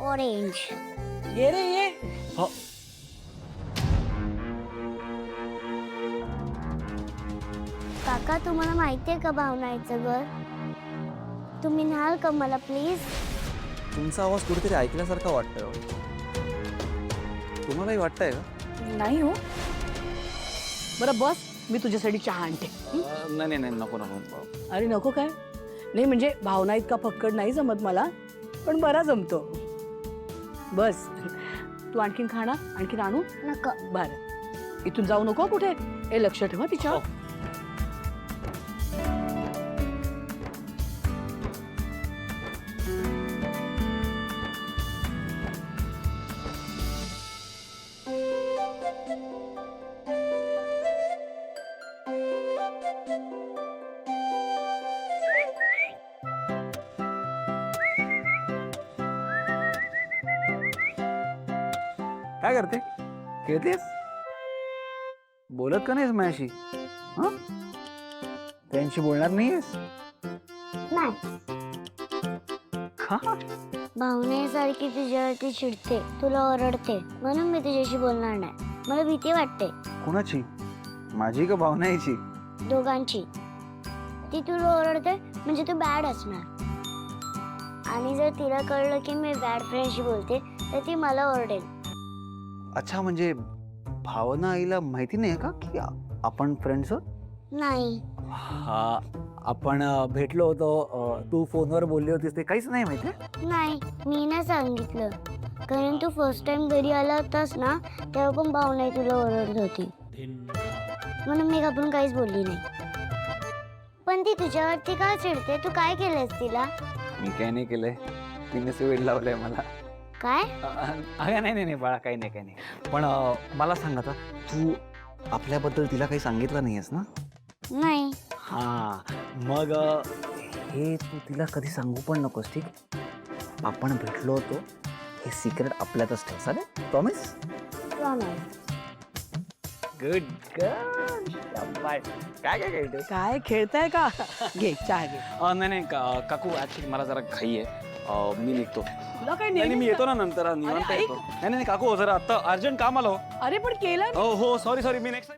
Orange. ये रे ये. हो. काका तुम्हाला माहितीये का भावनाचं घर? तुम्ही न्याल का मला प्लीज? तुमचा आवाज कुठेतरी ऐकल्यासारखा वाटतोय हो. तुम्हालाही वाटतंय का? नाही हो. बरं बस, मी तुझ्यासाठी चहा आणते. नाही नाही नाही, नको नको. अरे नको काय? नाही म्हणजे भावना इतका फक्कड नाही जमत मला, पण बरा जमतो. बस तू आणखीन खाणार? आणखीन आणू? नको. बरं, इथून जाऊ नको कुठे. हे लक्ष ठेवा तिच्या. हो. काय करते? खेळतेस? बोलत का नाहीस माझ्याशी? हा, त्यांशी बोलणार नाहीस नाही. का? भावनेसारखी तुझ्यावरती चिडते, तुला ओरडते, म्हणून मी तुझ्याशी बोलणार नाही. मला भीती वाटते. कोणाची? माझी का भावनाची? दोघांची. ती तुला ओरडते म्हणजे तू बॅड असणार, आणि जर तिला कळलं की मी बॅड फ्रेंडशी बोलते तर ती मला ओरडेल. अच्छा, म्हणजे भावना आईला माहिती नाही का की आपण फ्रेंड्स आहोत? नाही. हा, आपण भेटलो होतो, तू फोनवर बोलली होतीस, ते काहीच नाही माहिती? नाही, मी नाही सांगितलं. कारण तू फर्स्ट टाइम घरी आला होतास ना, तेव्हा पण भावना तुला ओरडत होती, म्हणून मी आपण काहीच बोलली नाही. पण ती तुझ्यावरती का चिडते? तू काय केलंस तिला? मी काय नाही केलंय, तिनेच वेळ लावलाय मला. काय? अगं नाही नाही बाळा, काही नाही काही नाही. पण मला सांग आता, तू आपल्याबद्दल तिला काही सांगितलं नाहीयेस ना? नाही. हा, मग हे तू तिला कधी सांगू पण नकोस, ठीक? आपण भेटलो होतो हे सिक्रेट आपल्यातच ठेव, चालेल? प्रॉमिस? प्रॉमिस. Good girl. काय काय काय काय खेळताय का? घे चहा घे. नाही नाही काकू, ऍक्च्युली मला जरा घाई आहे, मी निघतो. तुला काय नाही मी नाही? येतो ना नंतर, निवांत अरे, येतो. नाही नाही काकू, जरा आता अर्जंट काम आलं. अरे पण केलं हो हो, सॉरी सॉरी, मी नेक्स्ट